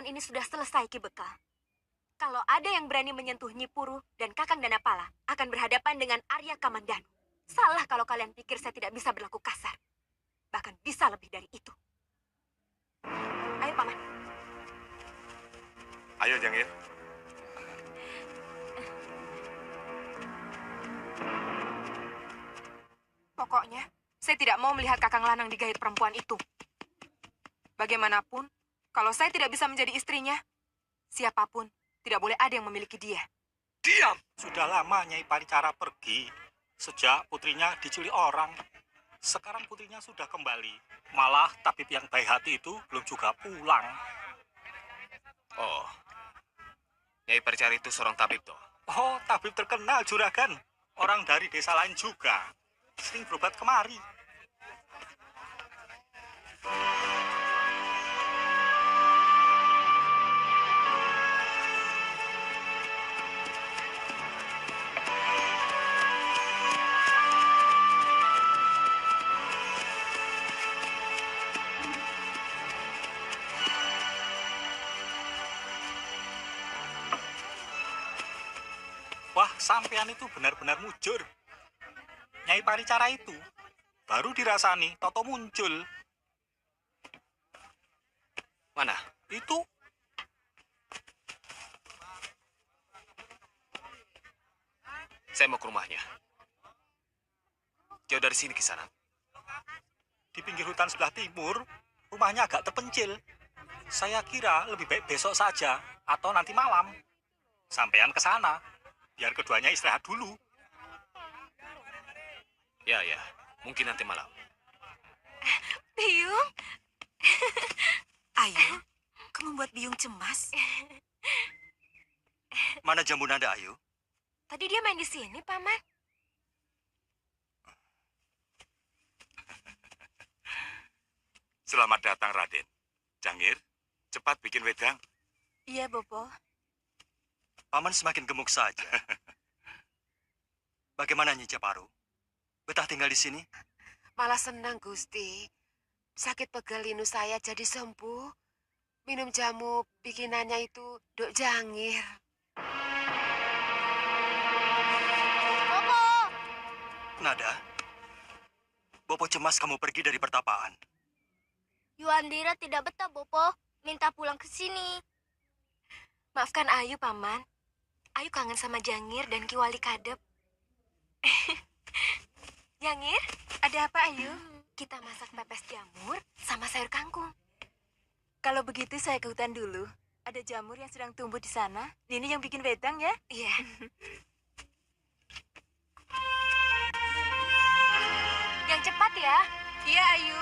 ini sudah selesai, Ki Bekal. Kalau ada yang berani menyentuh Nyi Puru dan Kakang Danapala akan berhadapan dengan Arya Kamandanu. Salah kalau kalian pikir saya tidak bisa berlaku kasar. Bahkan bisa lebih dari itu. Ayo, Paman. Ayo, Jangir. Pokoknya, saya tidak mau melihat Kakang Lanang digait perempuan itu. Bagaimanapun, kalau saya tidak bisa menjadi istrinya, siapapun tidak boleh ada yang memiliki dia. Diam! Sudah lama Nyai Paricara pergi. Sejak putrinya diculik orang. Sekarang putrinya sudah kembali. Malah tabib yang baik hati itu belum juga pulang. Oh, Nyai Paricara itu seorang tabib, toh? Oh, tabib terkenal juragan. Orang dari desa lain juga. Sering berobat kemari. Wah, sampean itu benar-benar mujur. Nyai Paricara itu baru dirasani, toto muncul. Mana? Itu Saya mau ke rumahnya. Jauh dari sini, Kisanak. di pinggir hutan sebelah timur, rumahnya agak terpencil. Saya kira lebih baik besok saja atau nanti malam. Sampean ke sana, biar keduanya istirahat dulu. Ya, mungkin nanti malam. Biung, Ayu, kamu membuat Biung cemas. Mana jamu nada, Ayu? tadi dia main di sini, Paman. Selamat datang, Raden. Jangir, cepat bikin wedang. Iya, Bopo. Paman semakin gemuk saja. Bagaimana Nyi Japaru? Betah tinggal di sini? Malah senang, Gusti. Sakit pegel linu saya jadi sembuh. Minum jamu bikinannya itu Dok Jangir. Bopo! Nada, Bopo cemas kamu pergi dari pertapaan. Yuandira tidak betah, Bopo. Minta pulang ke sini. Maafkan Ayu, Paman. Ayu kangen sama Jangir dan Ki Wali Kadep. Jangir, ada apa, Ayu? Kita masak pepes jamur sama sayur kangkung. Kalau begitu saya ke hutan dulu. Ada jamur yang sedang tumbuh di sana. Nini yang bikin wedang ya. Iya. Yang cepat ya. Iya, Ayu.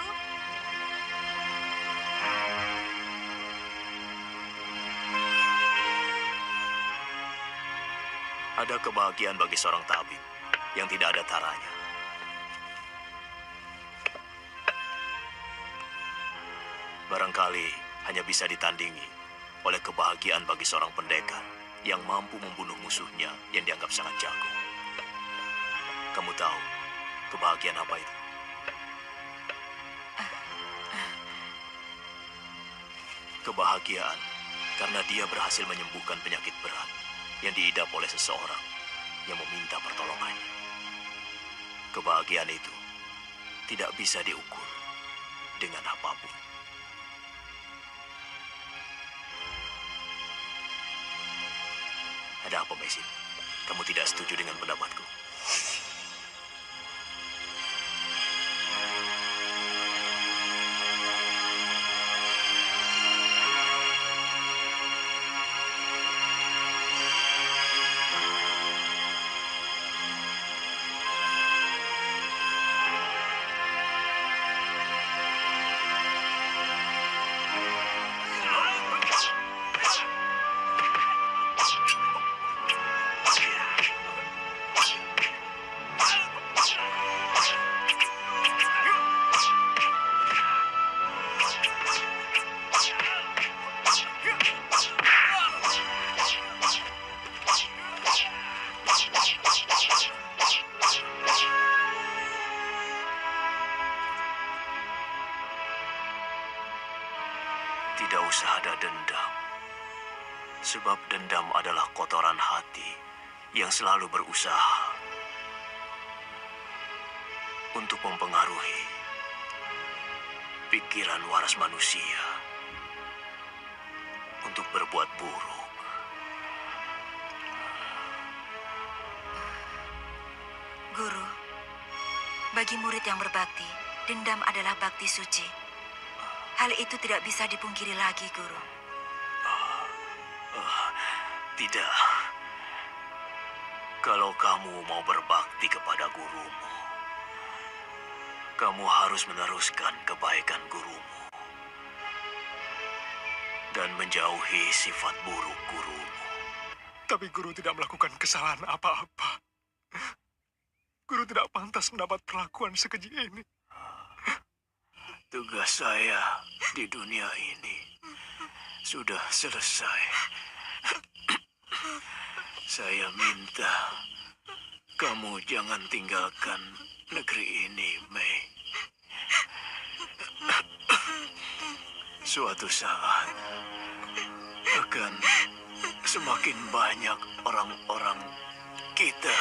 Ada kebahagiaan bagi seorang tabib yang tidak ada taranya. Barangkali hanya bisa ditandingi oleh kebahagiaan bagi seorang pendekar yang mampu membunuh musuhnya yang dianggap sangat jago. Kamu tahu kebahagiaan apa itu? Kebahagiaan karena dia berhasil menyembuhkan penyakit berat yang diidap oleh seseorang yang meminta pertolongannya. Kebahagiaan itu tidak bisa diukur dengan apapun. Ada apa, Mesin? Kamu tidak setuju dengan pendapatku? Sebab dendam adalah kotoran hati yang selalu berusaha untuk mempengaruhi pikiran waras manusia untuk berbuat buruk. Guru, bagi murid yang berbakti, dendam adalah bakti suci. Hal itu tidak bisa dipungkiri lagi, Guru. Tidak. Kalau kamu mau berbakti kepada gurumu, kamu harus meneruskan kebaikan gurumu dan menjauhi sifat buruk gurumu. Tapi guru tidak melakukan kesalahan apa-apa. Guru tidak pantas mendapat perlakuan sekeji ini. Tugas saya di dunia ini sudah selesai. Saya minta kamu jangan tinggalkan negeri ini, Mei. Suatu saat akan semakin banyak orang-orang kita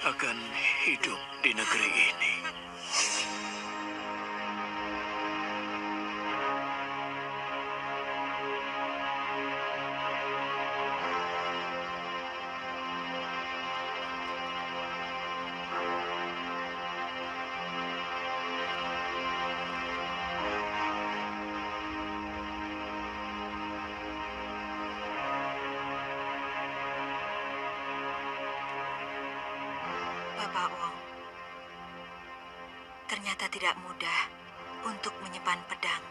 akan hidup di negeri ini. Bapak Wong, ternyata tidak mudah untuk menyimpan pedang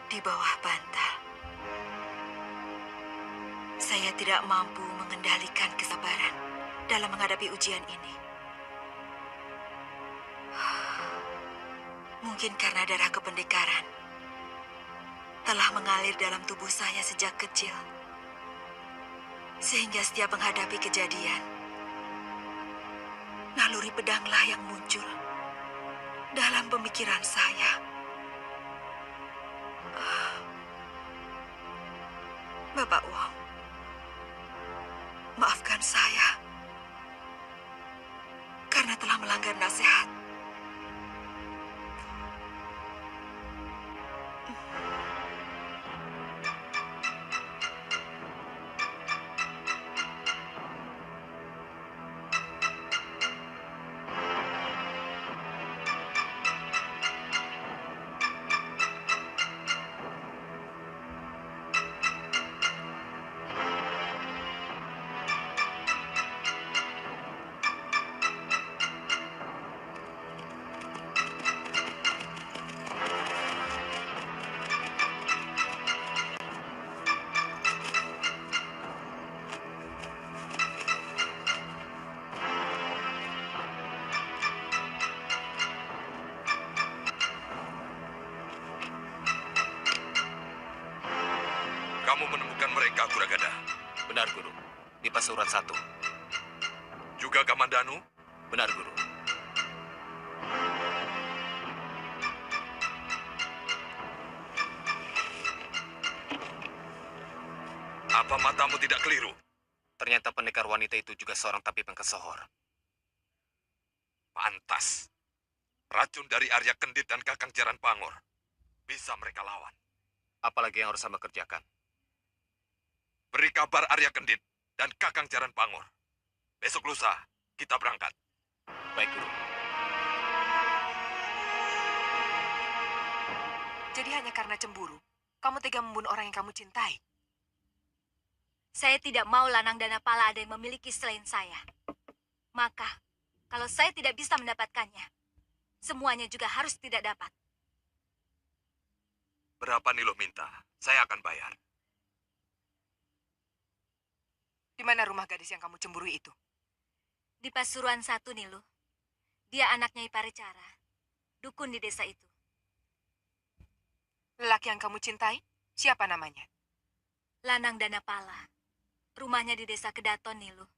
di bawah bantal. Saya tidak mampu mengendalikan kesabaran dalam menghadapi ujian ini. Mungkin karena darah kependekaran telah mengalir dalam tubuh saya sejak kecil. Sehingga setiap menghadapi kejadian, naluri pedanglah yang muncul dalam pemikiran saya. Bapak Wong, maafkan saya karena telah melanggar nasihat. Kamu menemukan mereka, Kuragada. Benar, Guru. Di Pasuruan 1. Juga Kamandanu? Benar, Guru. Apa matamu tidak keliru? Ternyata pendekar wanita itu juga seorang tabib yang kesohor. Pantas. Racun dari Arya Kendit dan Kakang Jaran Pangor. Bisa mereka lawan. Apalagi yang harus hamba kerjakan? Beri kabar Arya Kendit dan Kakang Jaran Pangor. Besok lusa, kita berangkat. Baik, Guru. Jadi hanya karena cemburu, kamu tega membunuh orang yang kamu cintai. Saya tidak mau Lanang Danapala ada yang memiliki selain saya. Maka, kalau saya tidak bisa mendapatkannya, semuanya juga harus tidak dapat. Berapa Nilo minta? Saya akan bayar. Di mana rumah gadis yang kamu cemburui itu? Di Pasuruan 1, Nilu. Dia anaknya Iparecara, dukun di desa itu. Lelaki yang kamu cintai? Siapa namanya? Lanang Danapala. Rumahnya di desa Kedaton, Nilu.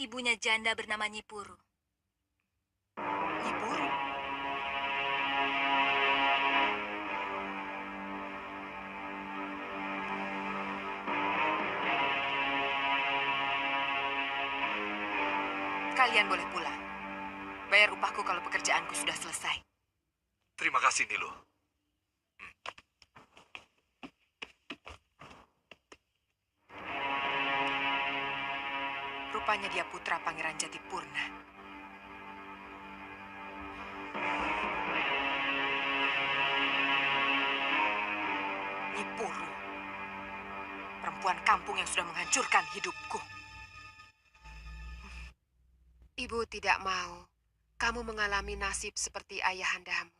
Ibunya janda bernama Nyipuru. Nyipuru? Kalian boleh pulang. Bayar upahku kalau pekerjaanku sudah selesai. Terima kasih, Nilu. Rupanya dia putra Pangeran Jatipurna. Nyi Puru. Perempuan kampung yang sudah menghancurkan hidupku. Ibu tidak mau kamu mengalami nasib seperti ayahandamu.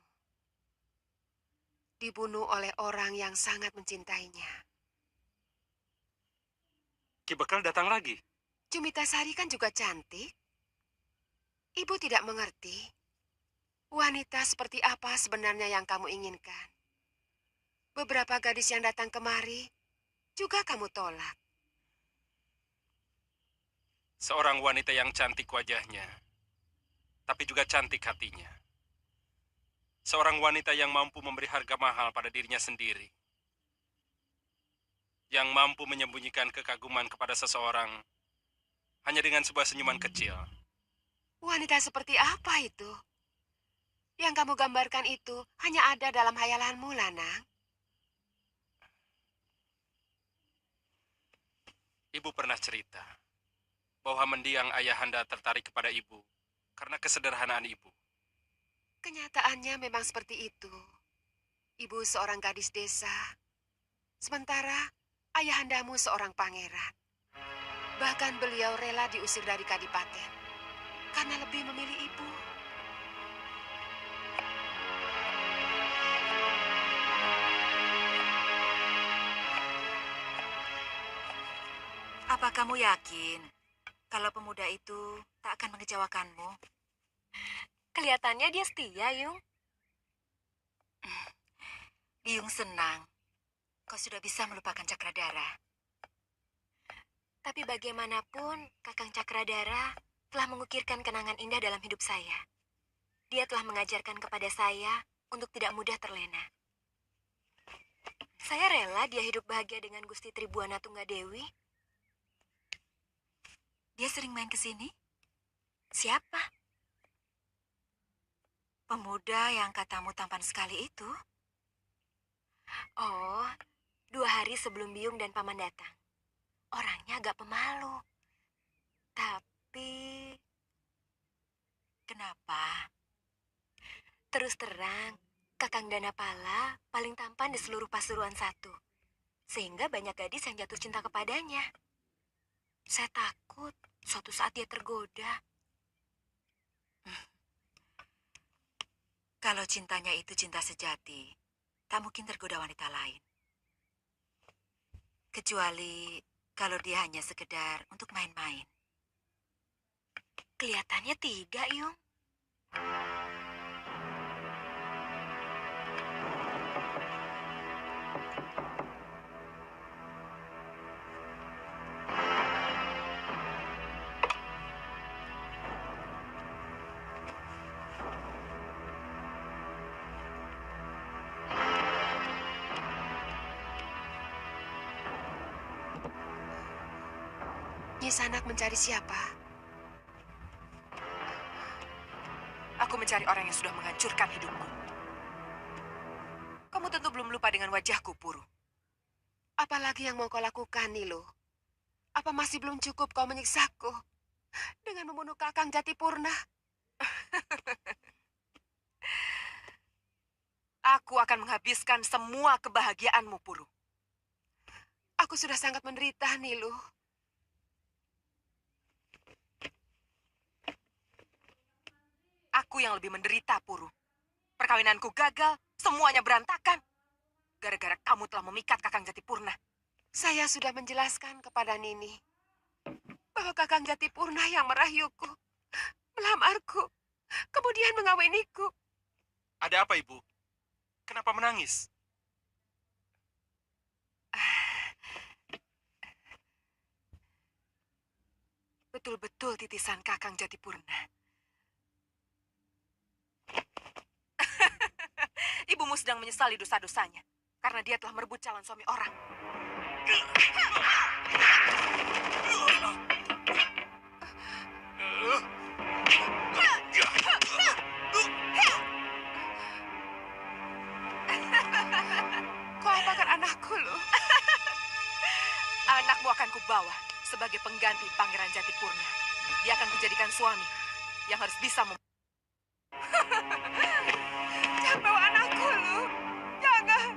Dibunuh oleh orang yang sangat mencintainya. Ki Bekal datang lagi. Cumitasari kan juga cantik. Ibu tidak mengerti. Wanita seperti apa sebenarnya yang kamu inginkan? Beberapa gadis yang datang kemari juga kamu tolak. Seorang wanita yang cantik wajahnya, tapi juga cantik hatinya. Seorang wanita yang mampu memberi harga mahal pada dirinya sendiri. Yang mampu menyembunyikan kekaguman kepada seseorang hanya dengan sebuah senyuman kecil. Wanita seperti apa itu? Yang kamu gambarkan itu hanya ada dalam hayalanmu, Lanang. Ibu pernah cerita bahwa mendiang ayahanda tertarik kepada ibu karena kesederhanaan ibu. Kenyataannya memang seperti itu. Ibu seorang gadis desa, sementara ayahandamu seorang pangeran. Bahkan beliau rela diusir dari kadipaten karena lebih memilih ibu. Apa kamu yakin kalau pemuda itu tak akan mengecewakanmu? Kelihatannya dia setia, Yung. Byung senang kau sudah bisa melupakan Cakradara. Tapi bagaimanapun, Kakang Cakradara telah mengukirkan kenangan indah dalam hidup saya. Dia telah mengajarkan kepada saya untuk tidak mudah terlena. Saya rela dia hidup bahagia dengan Gusti Tribuana Tunggadewi. Dia sering main ke sini? Siapa? Pemuda yang katamu tampan sekali itu? Oh, 2 hari sebelum Byung dan Paman datang. Orangnya agak pemalu. Tapi... Kenapa? Terus terang, Kakang Danapala paling tampan di seluruh Pasuruan 1. Sehingga banyak gadis yang jatuh cinta kepadanya. Saya takut suatu saat dia tergoda. Kalau cintanya itu cinta sejati, tak mungkin tergoda wanita lain. Kecuali kalau dia hanya sekedar untuk main-main. Kelihatannya tidak, Yung. Nyi Sanak mencari siapa? Aku mencari orang yang sudah menghancurkan hidupku. Kamu tentu belum lupa dengan wajahku, Puru. Apalagi yang mau kau lakukan, Nilo? Apa masih belum cukup kau menyiksaku dengan membunuh Kakang Jatipurna? Aku akan menghabiskan semua kebahagiaanmu, Puru. Aku sudah sangat menderita, Nilo. Aku yang lebih menderita, Puru. Perkawinanku gagal, semuanya berantakan. Gara-gara kamu telah memikat Kakang Jatipurna. Saya sudah menjelaskan kepada Nini bahwa Kakang Jatipurna yang merahyuku, melamarku, kemudian mengawiniku. Ada apa, Ibu? Kenapa menangis? Betul-betul titisan Kakang Jatipurna. Ibumu sedang menyesali dosa-dosanya karena dia telah merebut calon suami orang. kubawa sebagai pengganti Pangeran Jatipurna. Dia akan kujadikan suami yang harus bisa Jangan bawa anakku, Lu. Jangan.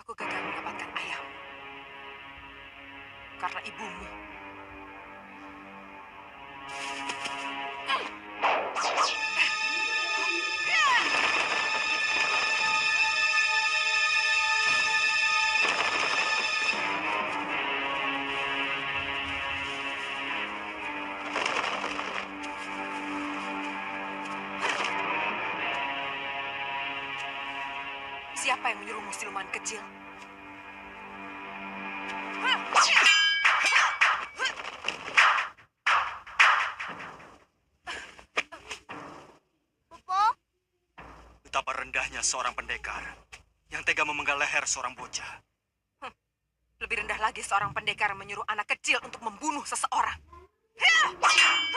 Aku gagal mendapatkan ayahmu. Karena ibumu. Siapa yang menyuruhmu, siluman kecil? Betapa rendahnya seorang pendekar yang tega memenggal leher seorang bocah. Lebih rendah lagi seorang pendekar menyuruh anak kecil untuk membunuh seseorang. Puspa.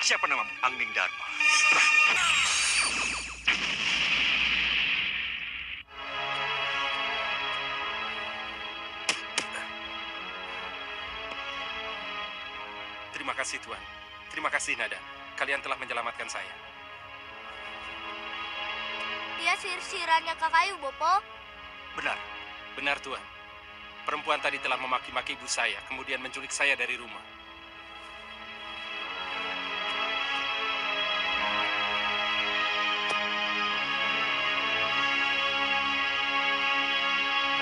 Siapa namamu? Angning Dharma. Terima kasih, Tuan. Terima kasih, Nada. Kalian telah menyelamatkan saya. Dia sihir-sihirannya Kakayu, Bopo. Benar. Benar, Tuan. Perempuan tadi telah memaki-maki ibu saya, kemudian menculik saya dari rumah.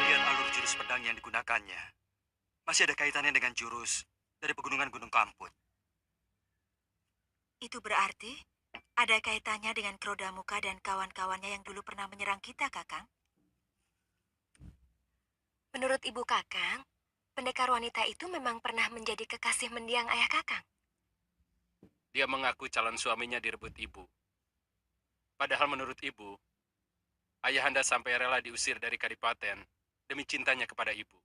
Melihat alur jurus pedang yang digunakannya, masih ada kaitannya dengan jurus dari pegunungan Gunung Kamput. Itu berarti ada kaitannya dengan Krodamuka dan kawan-kawannya yang dulu pernah menyerang kita, Kakang. Menurut Ibu Kakang, pendekar wanita itu memang pernah menjadi kekasih mendiang ayah Kakang. Dia mengaku calon suaminya direbut ibu. Padahal menurut ibu, ayahanda sampai rela diusir dari kadipaten demi cintanya kepada ibu.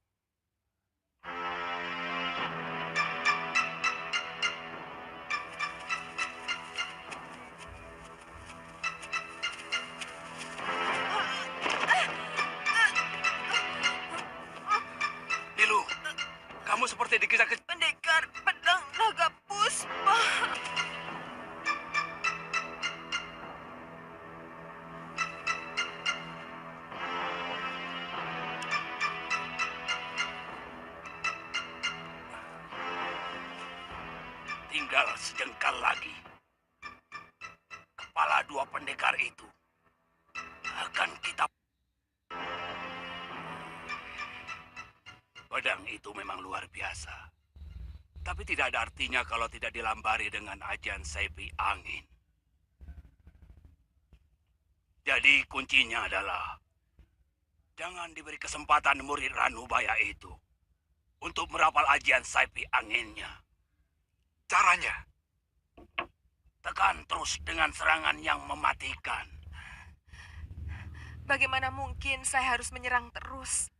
Nilu, kamu seperti dikisah Pendekar pedang naga Puspa. Tinggal sejengkal lagi. Kepala dua pendekar itu akan kita... Pedang itu memang luar biasa. Tapi tidak ada artinya kalau tidak dilambari dengan ajian Saipi Angin. Jadi kuncinya adalah jangan diberi kesempatan murid Ranubaya itu untuk merapal ajian Saipi Anginnya. Caranya? Tekan terus dengan serangan yang mematikan. Bagaimana mungkin saya harus menyerang terus?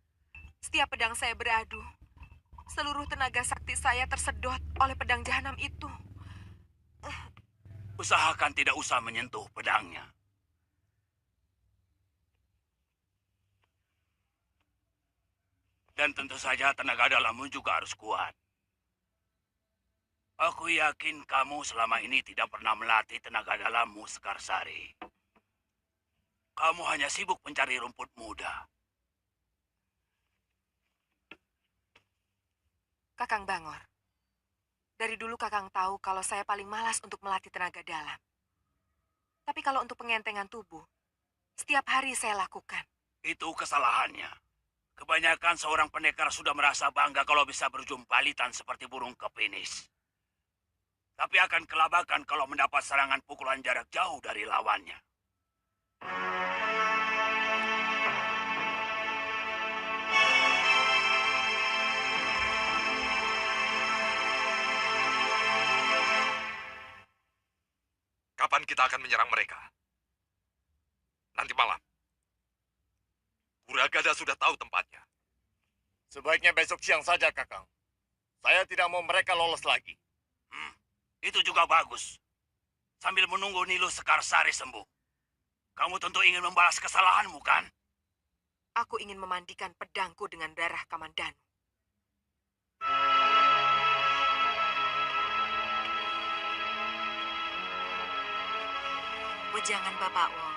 Setiap pedang saya beradu, seluruh tenaga sakti saya tersedot oleh pedang jahanam itu. Usahakan tidak usah menyentuh pedangnya. Dan tentu saja tenaga dalammu juga harus kuat. Aku yakin kamu selama ini tidak pernah melatih tenaga dalammu, Sekarsari. Kamu hanya sibuk mencari rumput muda. Kakang Bangor, dari dulu Kakang tahu kalau saya paling malas untuk melatih tenaga dalam. Tapi kalau untuk pengentengan tubuh, setiap hari saya lakukan. Itu kesalahannya. Kebanyakan seorang pendekar sudah merasa bangga kalau bisa berujung balitan seperti burung kepinis. Tapi akan kelabakan kalau mendapat serangan pukulan jarak jauh dari lawannya. Kapan kita akan menyerang mereka? Nanti malam. Kuragada sudah tahu tempatnya. Sebaiknya besok siang saja, Kakang. Saya tidak mau mereka lolos lagi. Itu juga bagus. Sambil menunggu Nilu Sekarsari sembuh. Kamu tentu ingin membalas kesalahanmu, kan? Aku ingin memandikan pedangku dengan darah Kamandanu. Wejangan Bapak Wong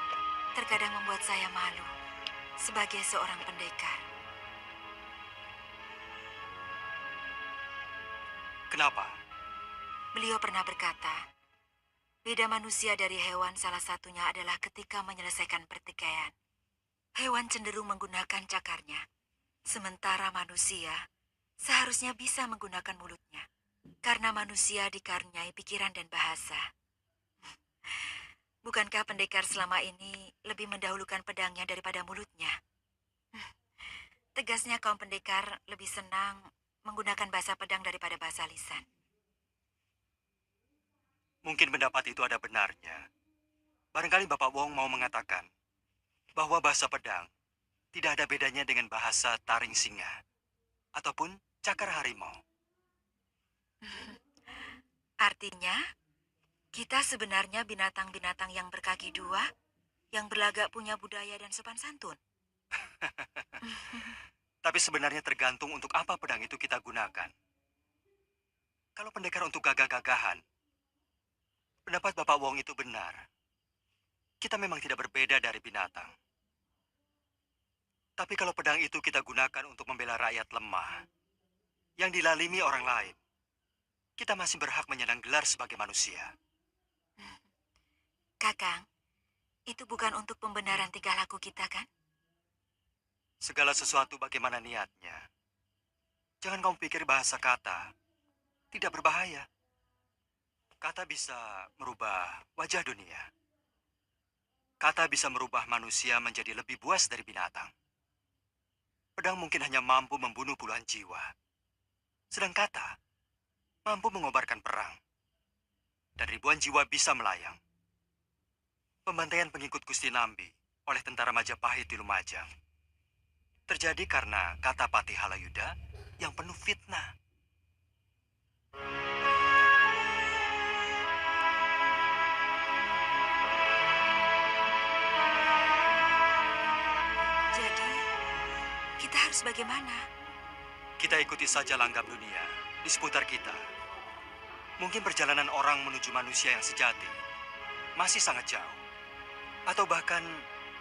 terkadang membuat saya malu sebagai seorang pendekar. Kenapa? Beliau pernah berkata, beda manusia dari hewan salah satunya adalah ketika menyelesaikan pertikaian. Hewan cenderung menggunakan cakarnya, sementara manusia seharusnya bisa menggunakan mulutnya. Karena manusia dikaruniai pikiran dan bahasa. Bukankah pendekar selama ini lebih mendahulukan pedangnya daripada mulutnya? Tegasnya kaum pendekar lebih senang menggunakan bahasa pedang daripada bahasa lisan. Mungkin pendapat itu ada benarnya. Barangkali Bapak Wong mau mengatakan bahwa bahasa pedang tidak ada bedanya dengan bahasa taring singa ataupun cakar harimau. Artinya, kita sebenarnya binatang-binatang yang berkaki dua, yang berlagak punya budaya dan sopan santun. Tapi sebenarnya tergantung untuk apa pedang itu kita gunakan. Kalau pendekar untuk gagah-gagahan, pendapat Bapak Wong itu benar. Kita memang tidak berbeda dari binatang. Tapi kalau pedang itu kita gunakan untuk membela rakyat lemah, yang dilalimi orang lain, kita masih berhak menyandang gelar sebagai manusia. Kakang, itu bukan untuk pembenaran tingkah laku kita, kan? Segala sesuatu bagaimana niatnya. Jangan kamu pikir bahasa kata tidak berbahaya. Kata bisa merubah wajah dunia. Kata bisa merubah manusia menjadi lebih buas dari binatang. Pedang mungkin hanya mampu membunuh puluhan jiwa. Sedang kata mampu mengobarkan perang. Dan ribuan jiwa bisa melayang. Pembantaian pengikut Gusti Nambi oleh tentara Majapahit di Lumajang terjadi karena kata Patih Halayuda yang penuh fitnah. Jadi, kita harus bagaimana? Kita ikuti saja langgam dunia di seputar kita. Mungkin perjalanan orang menuju manusia yang sejati masih sangat jauh. Atau bahkan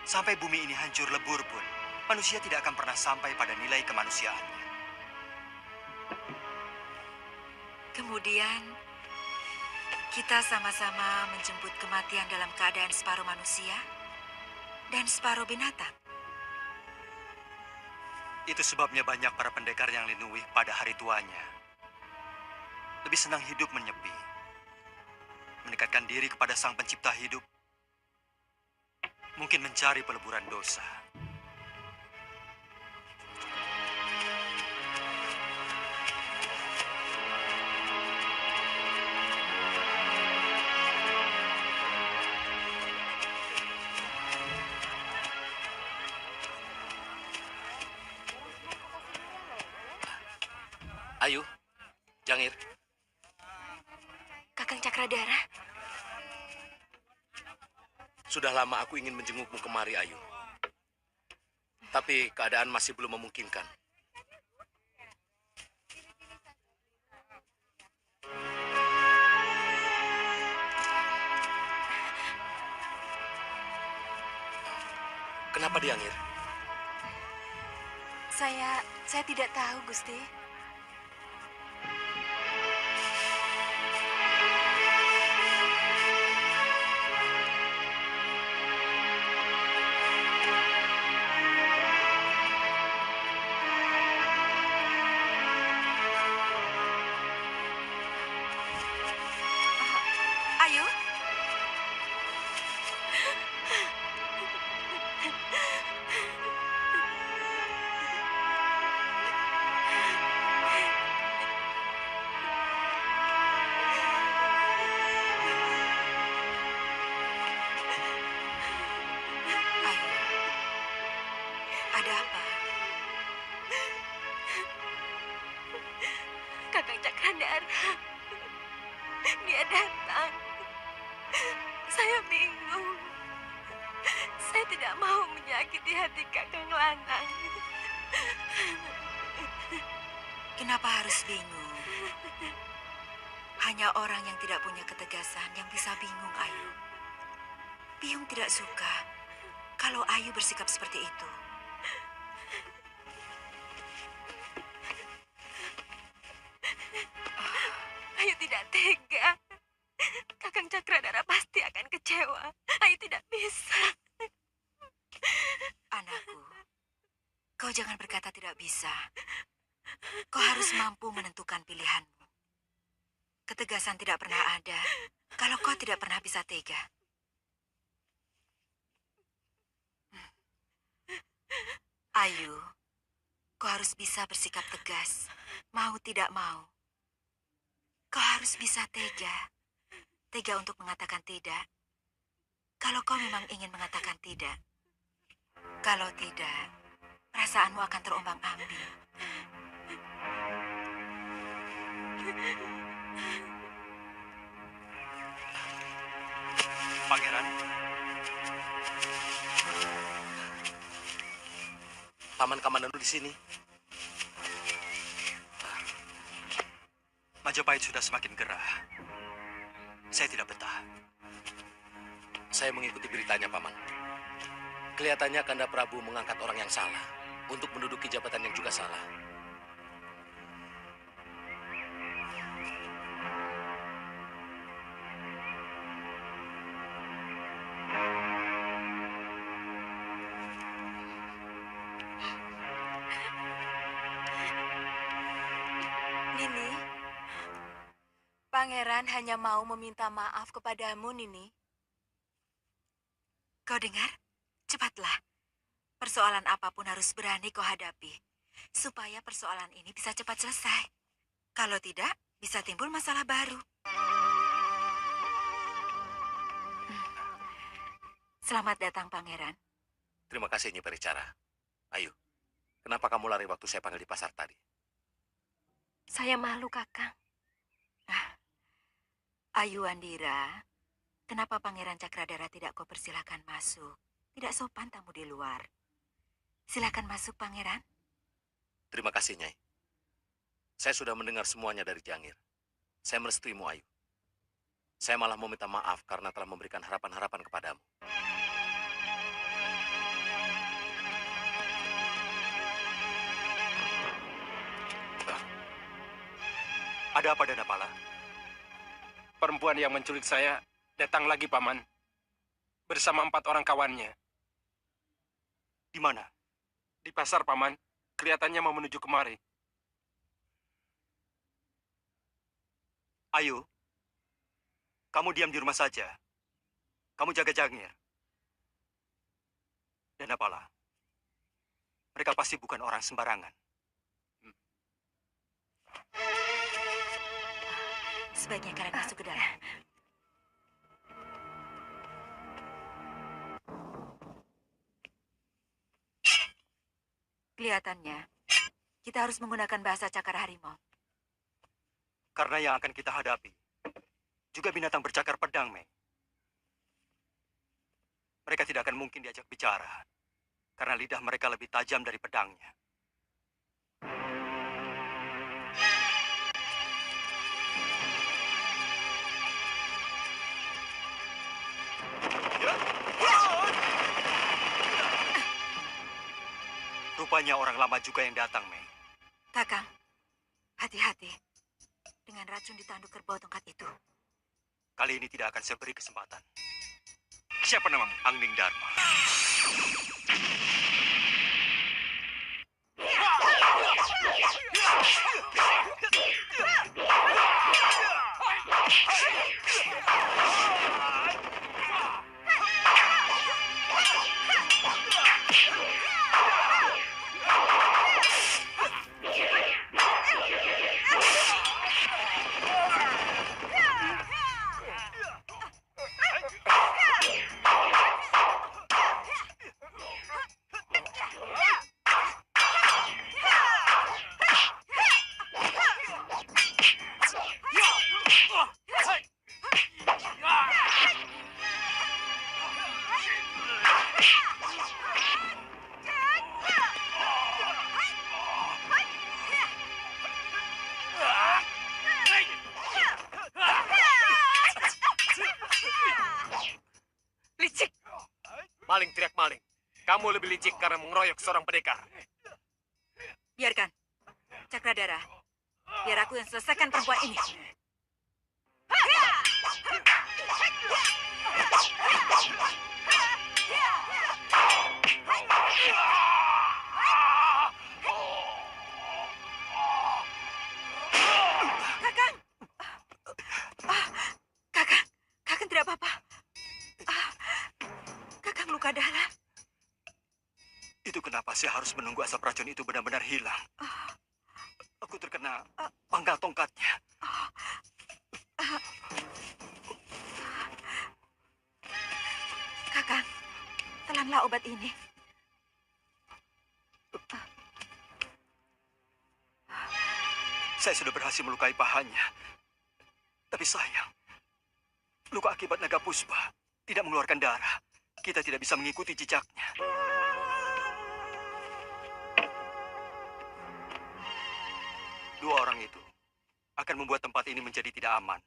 sampai bumi ini hancur lebur pun, manusia tidak akan pernah sampai pada nilai kemanusiaannya. Kemudian, kita sama-sama menjemput kematian dalam keadaan separuh manusia dan separuh binatang. Itu sebabnya banyak para pendekar yang linuwih pada hari tuanya. Lebih senang hidup menyepi. Mendekatkan diri kepada Sang Pencipta hidup. Mungkin mencari peleburan dosa. Ayu, Jangir. Kakang Cakradara, Sudah lama aku ingin menjengukmu kemari, Ayu. Tapi keadaan masih belum memungkinkan. Kenapa Diangir? Saya tidak tahu, Gusti. Kakang Cakradara. Dia datang. Saya bingung. Saya tidak mau menyakiti hati Kakang Lanang. Kenapa harus bingung? Hanya orang yang tidak punya ketegasan yang bisa bingung, Ayu. Biung tidak suka kalau Ayu bersikap seperti itu. Ayu tidak tega. Kakang Cakradara pasti akan kecewa. Ayu tidak bisa. Anakku, kau jangan berkata tidak bisa. Kau harus mampu menentukan pilihanmu. Ketegasan tidak pernah ada kalau kau tidak pernah bisa tega. Ayu, kau harus bisa bersikap tegas. Mau tidak mau. Kau harus bisa tega. Tega untuk mengatakan tidak. Kalau kau memang ingin mengatakan tidak. Kalau tidak, perasaanmu akan terombang-ambing. Pangeran. Paman Kamandanu di sini. Majapahit sudah semakin gerah. Saya tidak betah. Saya mengikuti beritanya, Paman. Kelihatannya Kanda Prabu mengangkat orang yang salah untuk menduduki jabatan yang juga salah. Nini, Pangeran hanya mau meminta maaf kepadamu, Nini. Kau dengar? Cepatlah. Persoalan apapun harus berani kau hadapi. Supaya persoalan ini bisa cepat selesai. Kalau tidak, bisa timbul masalah baru. Selamat datang, Pangeran. Terima kasih, Nyi Pericara. Ayu, kenapa kamu lari waktu saya panggil di pasar tadi? Saya malu, Kakang. Ayu Andira, kenapa Pangeran Cakradara tidak kau persilahkan masuk? Tidak sopan tamu di luar. Silakan masuk, Pangeran. Terima kasih, Nyai. Saya sudah mendengar semuanya dari Jangir. Saya merestuimu, Ayu. Saya malah mau minta maaf karena telah memberikan harapan-harapan kepadamu. Ada apa, Danapala? Perempuan yang menculik saya datang lagi, Paman. Bersama 4 orang kawannya. Di mana? Di pasar, Paman. Kelihatannya mau menuju kemari. Ayu, kamu diam di rumah saja. Kamu jaga Jangir. Danapala, mereka pasti bukan orang sembarangan. Sebaiknya kalian masuk ke dalam. Kelihatannya, kita harus menggunakan bahasa cakar harimau. Karena yang akan kita hadapi juga binatang bercakar pedang, Mei. Mereka tidak akan mungkin diajak bicara, karena lidah mereka lebih tajam dari pedangnya. Rupanya orang lama juga yang datang, Mei. Kakang, hati-hati dengan racun di tanduk kerbau tongkat itu. Kali ini tidak akan saya beri kesempatan. Siapa namamu? Angning Dharma. Kamu lebih licik karena mengeroyok seorang pendekar. Biarkan. Cakradara, biar aku yang selesaikan perempuan ini. Kakang! Kakang tidak apa-apa. Kakang luka dalam. Itu kenapa saya harus menunggu asap racun itu benar-benar hilang. Aku terkena pangkal tongkatnya. Kakang, telanlah obat ini. Saya sudah berhasil melukai pahanya. Tapi sayang, luka akibat naga puspa tidak mengeluarkan darah. Kita tidak bisa mengikuti jejaknya. Dua orang itu akan membuat tempat ini menjadi tidak aman.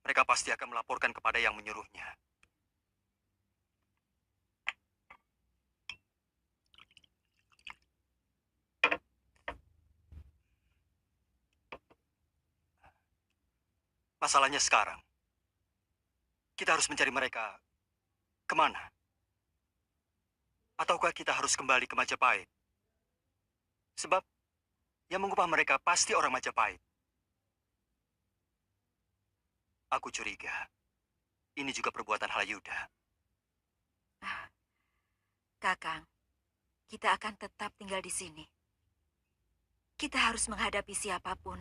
Mereka pasti akan melaporkan kepada yang menyuruhnya. Masalahnya sekarang, kita harus mencari mereka kemana? Ataukah kita harus kembali ke Majapahit? Sebab yang mengupah mereka pasti orang Majapahit. Aku curiga, ini juga perbuatan Halayuda. Kakang, kita akan tetap tinggal di sini. Kita harus menghadapi siapapun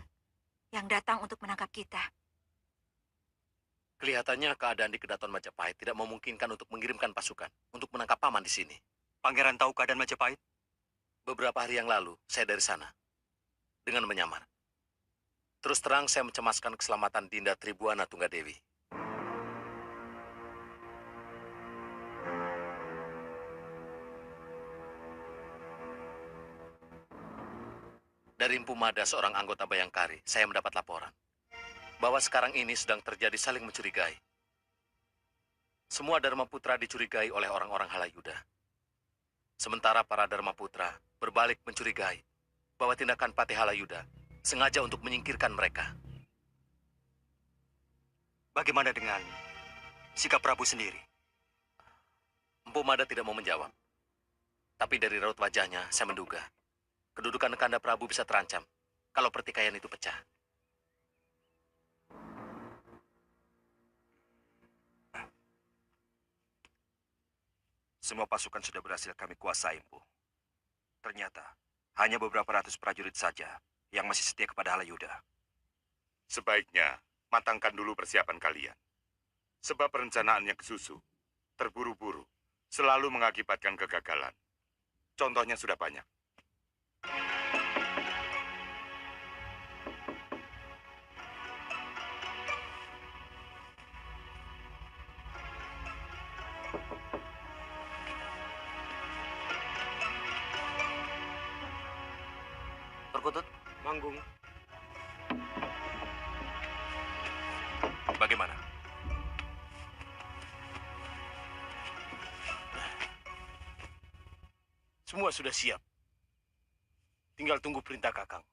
yang datang untuk menangkap kita. Kelihatannya keadaan di Kedaton Majapahit tidak memungkinkan untuk mengirimkan pasukan untuk menangkap paman di sini. Pangeran tahu keadaan Majapahit? Beberapa hari yang lalu, saya dari sana. Dengan menyamar. Terus terang saya mencemaskan keselamatan Dinda Tribuana Tunggadewi. Dari Empu Mada, seorang anggota Bayangkari, saya mendapat laporan bahwa sekarang ini sedang terjadi saling mencurigai. Semua Dharma Putra dicurigai oleh orang-orang Halayuda. Sementara para Dharma Putra berbalik mencurigai bahwa tindakan Patih Halayuda sengaja untuk menyingkirkan mereka. Bagaimana dengan sikap Prabu sendiri? Empu Mada tidak mau menjawab. Tapi dari raut wajahnya, saya menduga kedudukan Kanda Prabu bisa terancam kalau pertikaian itu pecah. Semua pasukan sudah berhasil kami kuasai, Empu. Ternyata, hanya beberapa ratus prajurit saja yang masih setia kepada Halayuda. Sebaiknya, matangkan dulu persiapan kalian. Sebab perencanaannya kesusu, terburu-buru, selalu mengakibatkan kegagalan. Contohnya sudah banyak. Perkutut, Manggung. Bagaimana? Semua sudah siap. Tinggal tunggu perintah Kakang.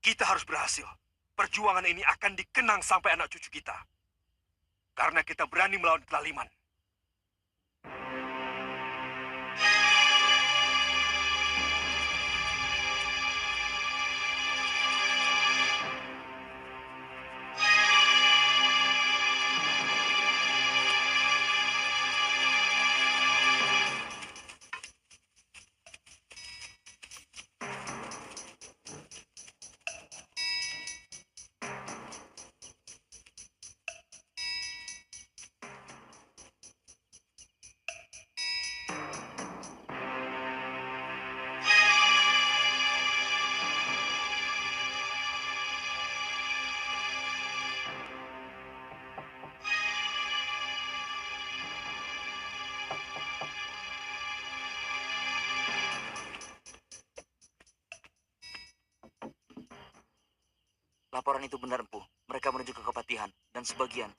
Kita harus berhasil. Perjuangan ini akan dikenang sampai anak cucu kita. Karena kita berani melawan kezaliman. Laporan itu benar, Empu. Mereka menuju ke Kepatihan, dan sebagian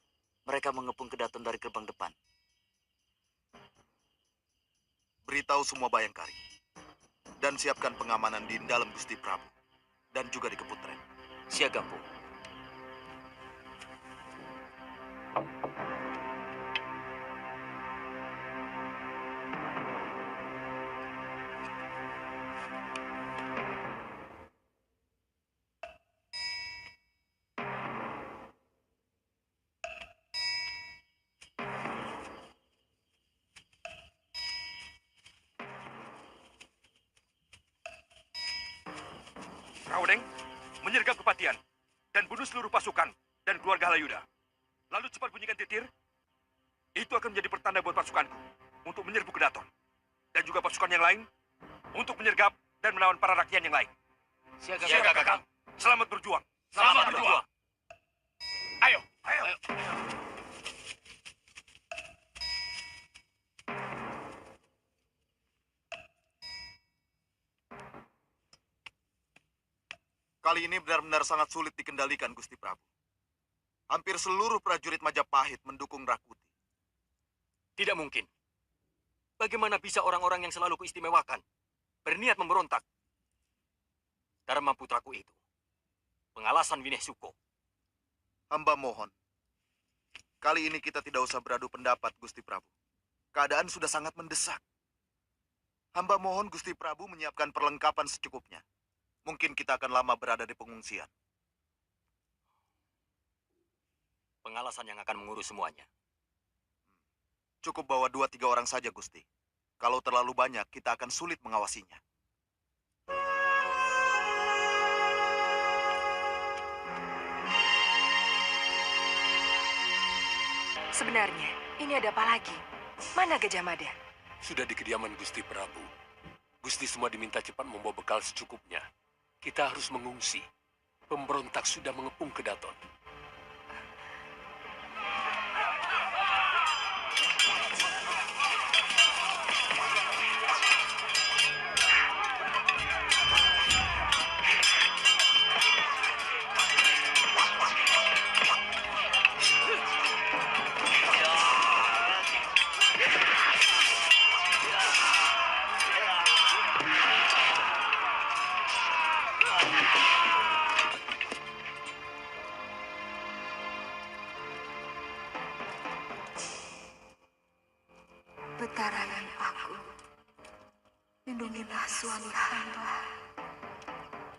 Mereka mengepung Kedaton dari gerbang depan. Beritahu semua Bayangkari. Dan siapkan pengamanan di dalam Gusti Prabu. Dan juga di Keputren. Siaga, Empu. Raudeng, menyergap kepatian dan bunuh seluruh pasukan dan keluarga Halayuda. Lalu cepat bunyikan titir. Itu akan menjadi pertanda buat pasukanku untuk menyerbu Kedaton. Dan juga pasukan yang lain untuk menyergap dan melawan para rakyat yang lain. Siaga, Kakang. Selamat berjuang. Selamat berjuang. Ayo. Kali ini benar-benar sangat sulit dikendalikan, Gusti Prabu. Hampir seluruh prajurit Majapahit mendukung Rakuti. Tidak mungkin. Bagaimana bisa orang-orang yang selalu kuistimewakan berniat memberontak? Dharma putraku itu, pengalasan Wineh Suko. Hamba mohon. Kali ini kita tidak usah beradu pendapat, Gusti Prabu. Keadaan sudah sangat mendesak. Hamba mohon Gusti Prabu menyiapkan perlengkapan secukupnya. Mungkin kita akan lama berada di pengungsian. Pengalasan yang akan mengurus semuanya. Cukup bawa 2-3 orang saja, Gusti. Kalau terlalu banyak, kita akan sulit mengawasinya. Sebenarnya, ini ada apa lagi? Mana Gajah Mada? Sudah di kediaman Gusti Prabu. Gusti semua diminta cepat membawa bekal secukupnya. Kita harus mengungsi. Pemberontak sudah mengepung Kedaton. Betaranan aku, lindungilah suami hamba.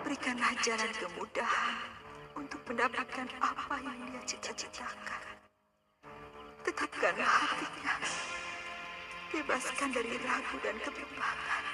Berikanlah jalan kemudahan untuk mendapatkan apa yang dia cita-citakan. Tetapkanlah hatinya, bebaskan dari ragu dan kebimbangan.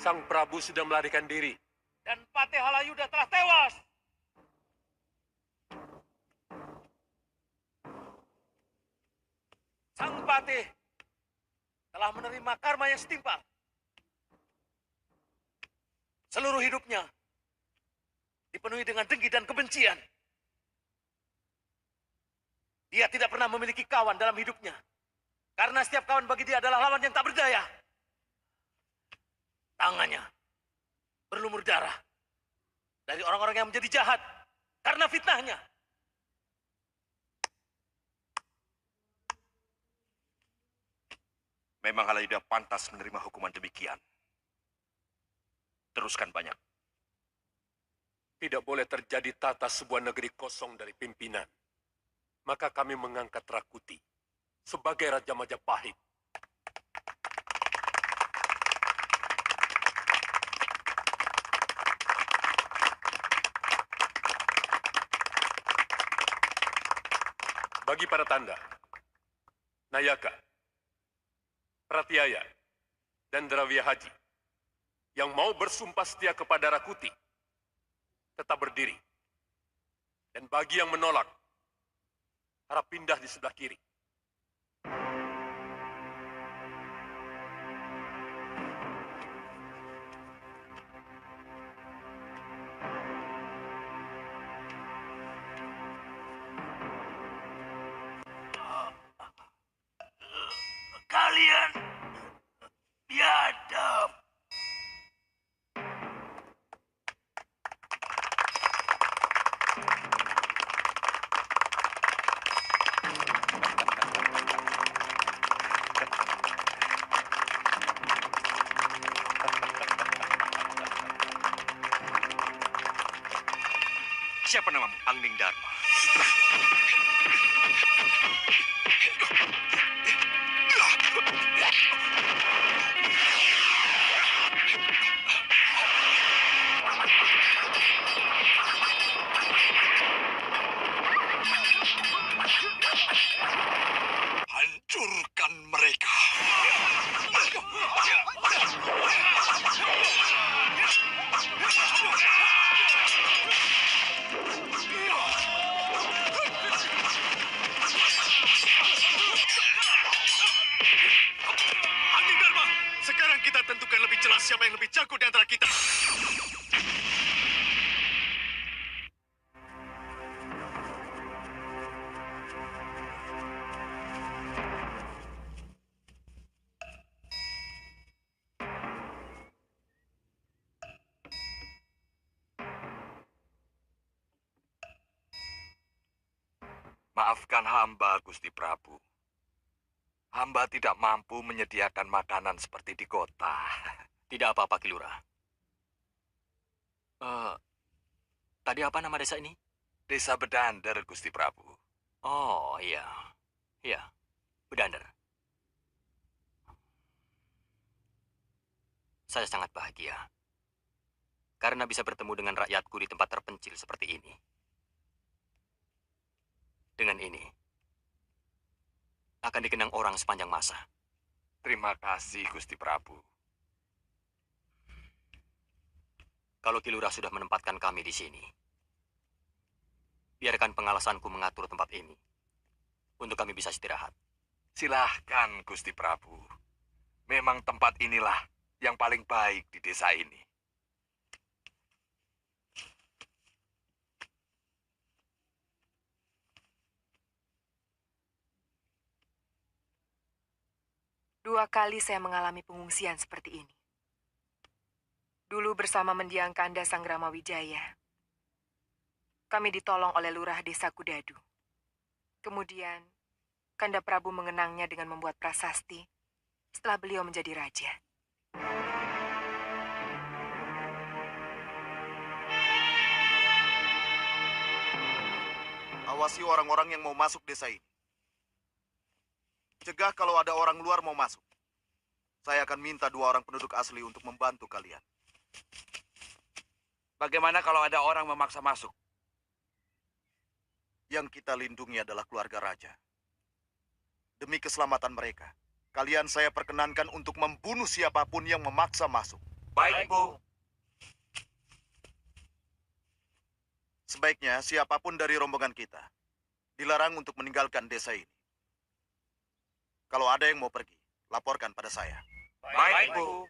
Sang Prabu sudah melarikan diri. Dan Patih Halayuda telah tewas. Sang Patih telah menerima karma yang setimpal. Seluruh hidupnya dipenuhi dengan dengki dan kebencian. Dia tidak pernah memiliki kawan dalam hidupnya. Karena setiap kawan bagi dia adalah lawan yang tak berdaya. Tangannya berlumur darah dari orang-orang yang menjadi jahat karena fitnahnya. Memang Halayuda pantas menerima hukuman demikian. Teruskan banyak. Tidak boleh terjadi tata sebuah negeri kosong dari pimpinan. Maka kami mengangkat Rakuti sebagai Raja Majapahit. Bagi para tanda, Nayaka, Pratyaya, dan Dravya Haji yang mau bersumpah setia kepada Rakuti, tetap berdiri. Dan bagi yang menolak, harap pindah di sebelah kiri. Kalian biadab. Siapa namamu? Angning Dharma. Hancurkan mereka. Angning Dharma, sekarang kita tentukan lebih jelas siapa yang lebih jago di antara kita. Maafkan hamba, Gusti Prabu. Hamba tidak mampu menyediakan makanan seperti di kota. Tidak apa-apa, Kilura. Tadi apa nama desa ini? Desa Bedander, Gusti Prabu. Oh, iya. Iya, Bedander. Saya sangat bahagia. Karena bisa bertemu dengan rakyatku di tempat terpencil seperti ini. Dengan ini, akan dikenang orang sepanjang masa. Terima kasih, Gusti Prabu. Kalau Kilura sudah menempatkan kami di sini, biarkan pengalasanku mengatur tempat ini, untuk kami bisa istirahat. Silahkan, Gusti Prabu. Memang tempat inilah yang paling baik di desa ini. Dua kali saya mengalami pengungsian seperti ini. Dulu bersama mendiang Kanda Sang Rama Wijaya. Kami ditolong oleh lurah desa Kudadu. Kemudian, Kanda Prabu mengenangnya dengan membuat prasasti setelah beliau menjadi raja. Awasi orang-orang yang mau masuk desa ini. Cegah kalau ada orang luar mau masuk. Saya akan minta 2 orang penduduk asli untuk membantu kalian. Bagaimana kalau ada orang memaksa masuk? Yang kita lindungi adalah keluarga raja. Demi keselamatan mereka, kalian saya perkenankan untuk membunuh siapapun yang memaksa masuk. Baik, Bu. Sebaiknya siapapun dari rombongan kita dilarang untuk meninggalkan desa ini. Kalau ada yang mau pergi, laporkan pada saya. Baik, Bu.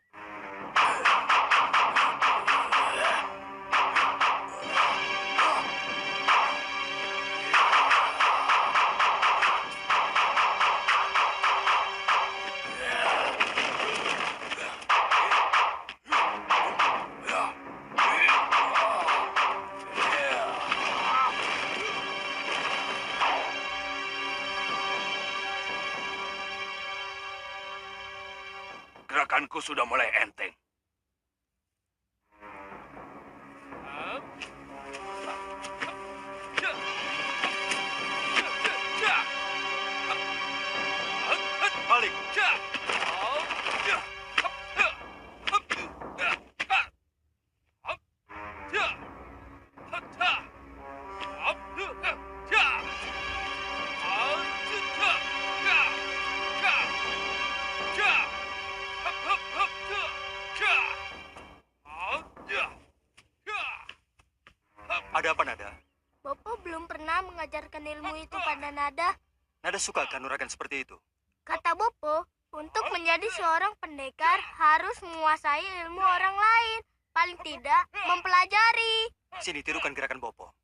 Gerakanku sudah mulai enteng. Balik. Ada apa, Nada? Bopo belum pernah mengajarkan ilmu itu pada Nada. Nada suka kanuragan seperti itu? Kata Bopo, untuk menjadi seorang pendekar harus menguasai ilmu orang lain. Paling tidak, mempelajari. Sini, tirukan gerakan Bopo.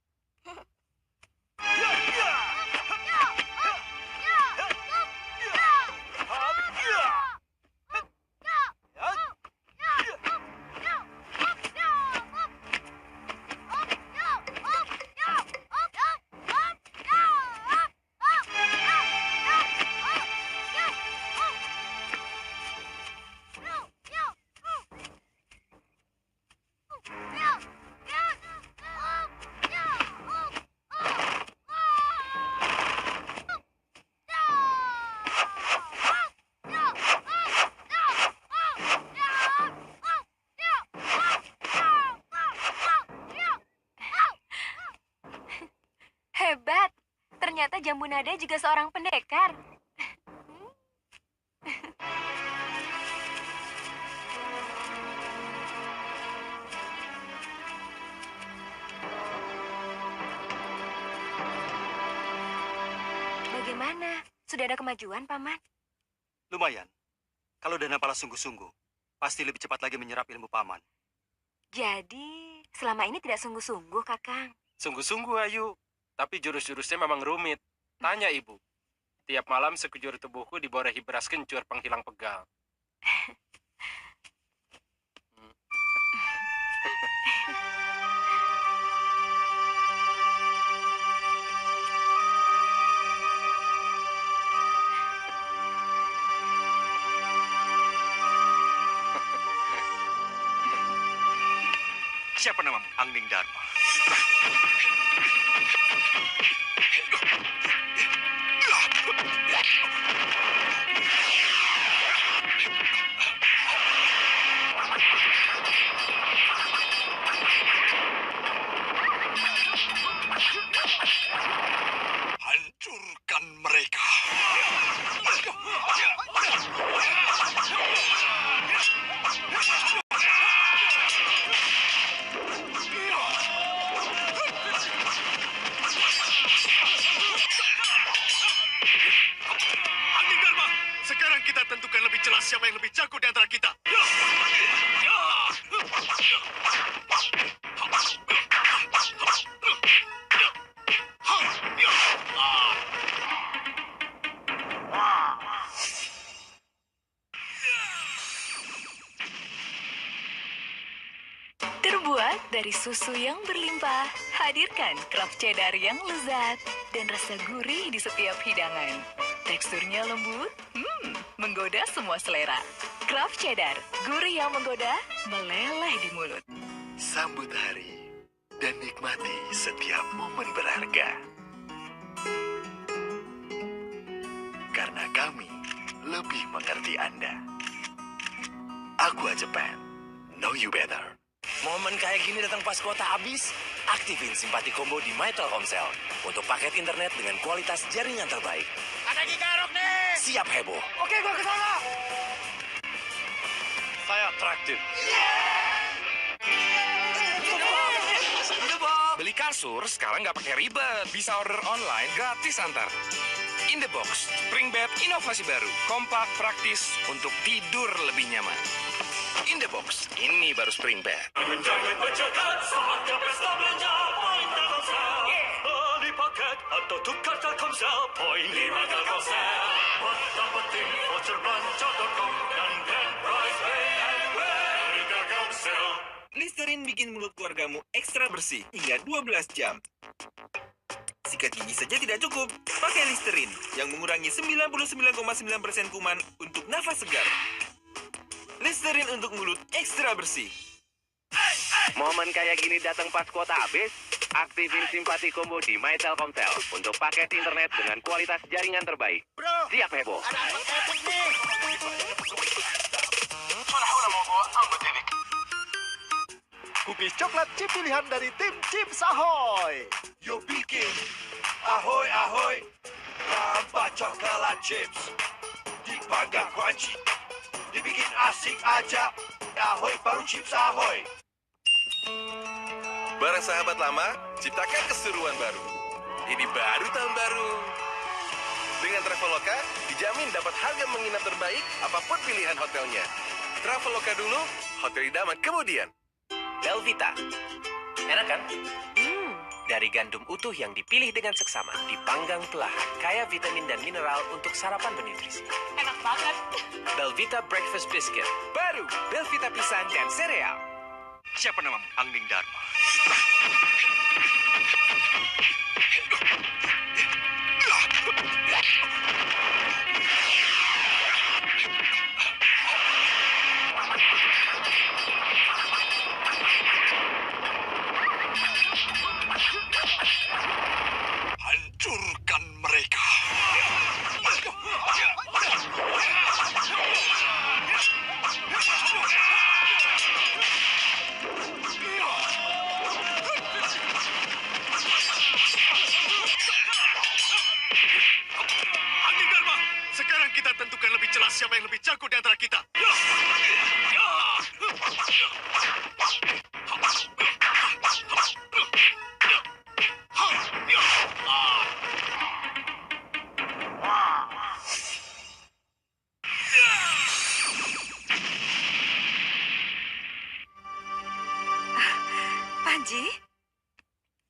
Hebat. Ternyata Jambu Nada juga seorang pendekar. Bagaimana? Sudah ada kemajuan, Paman? Lumayan. Kalau Danapala sungguh-sungguh, pasti lebih cepat lagi menyerap ilmu Paman. Jadi, selama ini tidak sungguh-sungguh, Kakang. Sungguh-sungguh, Ayu. Tapi jurus-jurusnya memang rumit. Tanya Ibu. Tiap malam sekujur tubuhku diborehi beras kencur penghilang pegal. Siapa namamu? Angning Dharma. Hancurkan mereka. Angning Dharma, sekarang kita tentukan lebih jelas siapa yang lebih jago di antara kita. Terbuat dari susu yang berlimpah, hadirkan Kraft Cheddar yang lezat dan rasa gurih di setiap hidangan. Teksturnya lembut, menggoda semua selera. Kraft Cheddar, gurih yang menggoda, meleleh di mulut. Sambut hari dan nikmati setiap momen berharga. Karena kami lebih mengerti Anda. Aqua Japan, know you better. Momen kayak gini datang pas kuota habis? Aktifin simpati combo di My Telkomsel untuk paket internet dengan kualitas jaringan terbaik. Ada gigarok nih! Siap heboh. Oke, gua kesana! Saya traktir. Yeah! Kasur sekarang nggak pakai ribet. Bisa order online, gratis antar. In the Box, Spring Bed inovasi baru. Kompak, praktis, untuk tidur lebih nyaman. In the Box, ini baru Spring Bed. Jangan bacakan saatnya pesta belanja poin Telkomsel. Beli paket atau tukar Telkomsel, poin 5 Telkomsel. Buat dapetin voucher belanja.com dan grand prize pay anywhere di Telkomsel. Listerin bikin mulut keluargamu ekstra bersih hingga 12 jam. Sikat gigi saja tidak cukup. Pakai Listerin yang mengurangi 99,9% kuman untuk nafas segar. Listerin untuk mulut ekstra bersih. Momen kayak gini datang pas kuota habis? Aktifin simpati combo di My Telkomsel untuk paket internet dengan kualitas jaringan terbaik. Bro, siap heboh. ada apa epic nih? Cookies coklat chip pilihan dari tim Chips Ahoy. Yuk bikin ahoy ahoy tanpa coklat chips, dipanggang crunchy, dibikin asik aja. Ahoy baru Chips Ahoy. Barang sahabat lama, ciptakan keseruan baru. Ini baru tahun baru. Dengan Traveloka, dijamin dapat harga menginap terbaik apapun pilihan hotelnya. Traveloka dulu, hotel idaman kemudian. Belvita. Enak kan? Dari gandum utuh yang dipilih dengan seksama, dipanggang perlahan, kaya vitamin dan mineral untuk sarapan bernutrisi. Enak banget. Belvita Breakfast Biscuit. Baru Belvita pisang dan sereal. Siapa namamu? Angling Dharma. Hancurkan mereka. Angling Dharma, sekarang kita tentukan lebih jelas siapa yang lebih jago di antara kita. Panji,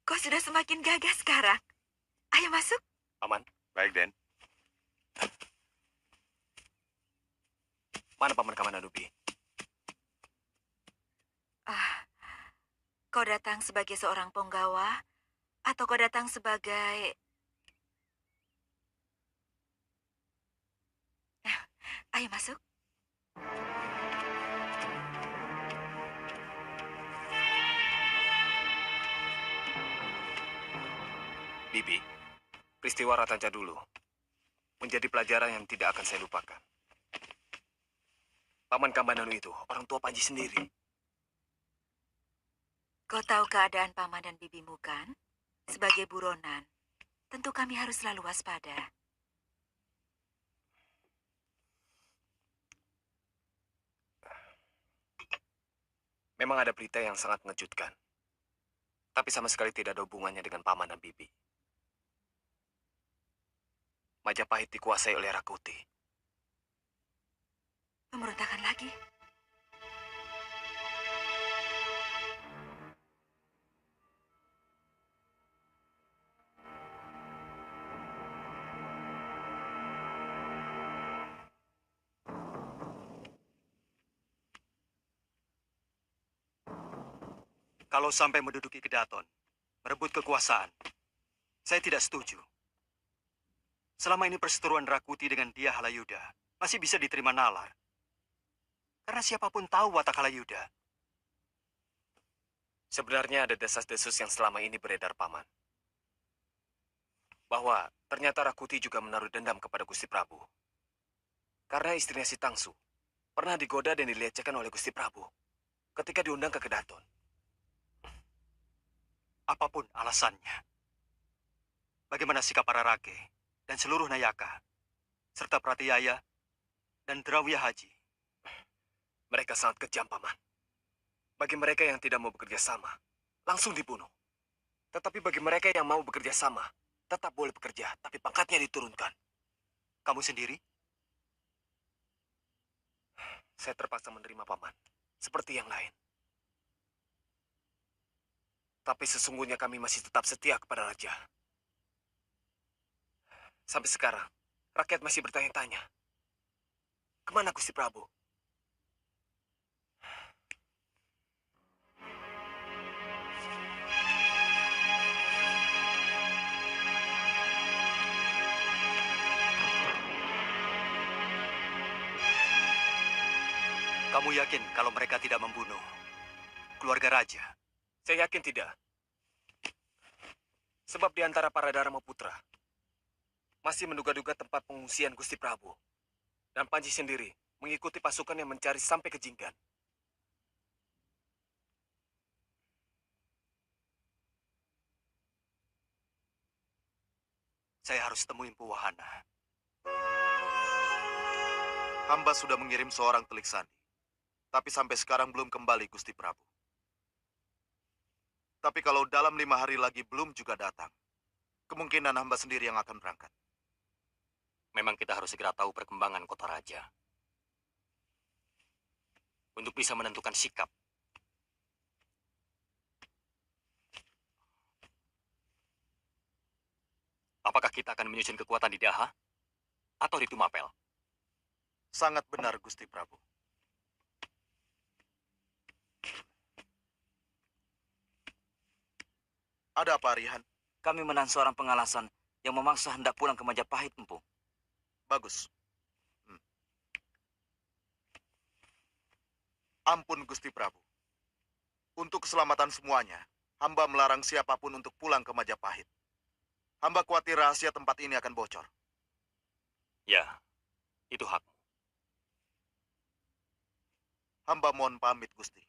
kau sudah semakin gagah sekarang. Ayo masuk. Aman. Baik, Den. Mana Paman Kamandanu-bi? Kau datang sebagai seorang penggawa atau kau datang sebagai... Ayo masuk. Bibi, peristiwa Ratanca dulu menjadi pelajaran yang tidak akan saya lupakan. Paman Kamandanu itu orang tua Panji sendiri. Kau tahu keadaan paman dan bibimu kan? Sebagai buronan, tentu kami harus selalu waspada. Memang ada berita yang sangat mengejutkan. Tapi sama sekali tidak ada hubungannya dengan paman dan bibi. Majapahit dikuasai oleh Rakuti. Pemberontakan lagi? Kalau sampai menduduki Kedaton, merebut kekuasaan, saya tidak setuju. Selama ini perseteruan Rakuti dengan Dia Halayuda masih bisa diterima nalar. Karena siapapun tahu watak Halayuda. Sebenarnya ada desas-desus yang selama ini beredar, Paman. Bahwa ternyata Rakuti juga menaruh dendam kepada Gusti Prabu. Karena istrinya si Tangsu pernah digoda dan dilecehkan oleh Gusti Prabu ketika diundang ke Kedaton. Apapun alasannya. Bagaimana sikap para rake dan seluruh Nayaka, serta Pratiyaya dan Drawya Haji? Mereka sangat kejam, Paman. Bagi mereka yang tidak mau bekerja sama, langsung dibunuh. Tetapi bagi mereka yang mau bekerja sama, tetap boleh bekerja, tapi pangkatnya diturunkan. Kamu sendiri? Saya terpaksa menerima paman, seperti yang lain. Tapi sesungguhnya kami masih tetap setia kepada raja. Sampai sekarang, rakyat masih bertanya-tanya, kemana Gusti Prabu? Kamu yakin kalau mereka tidak membunuh keluarga raja? Saya yakin tidak. Sebab di antara para Dharma Putra masih menduga-duga tempat pengungsian Gusti Prabu. Dan Panji sendiri mengikuti pasukan yang mencari sampai ke Jinggan. Saya harus temui Empu Wahana. Hamba sudah mengirim seorang telik sandi. Tapi sampai sekarang belum kembali Gusti Prabu. Tapi kalau dalam 5 hari lagi belum juga datang, kemungkinan hamba sendiri yang akan berangkat. Memang kita harus segera tahu perkembangan kota raja. Untuk bisa menentukan sikap. Apakah kita akan menyusun kekuatan di Daha atau di Tumapel? Sangat benar Gusti Prabu. Ada apa, Arihan? Kami menahan seorang pengalasan yang memaksa hendak pulang ke Majapahit, Empu. Bagus. Ampun, Gusti Prabu. Untuk keselamatan semuanya, hamba melarang siapapun untuk pulang ke Majapahit. Hamba khawatir rahasia tempat ini akan bocor. Ya, itu hakmu. Hamba mohon pamit, Gusti.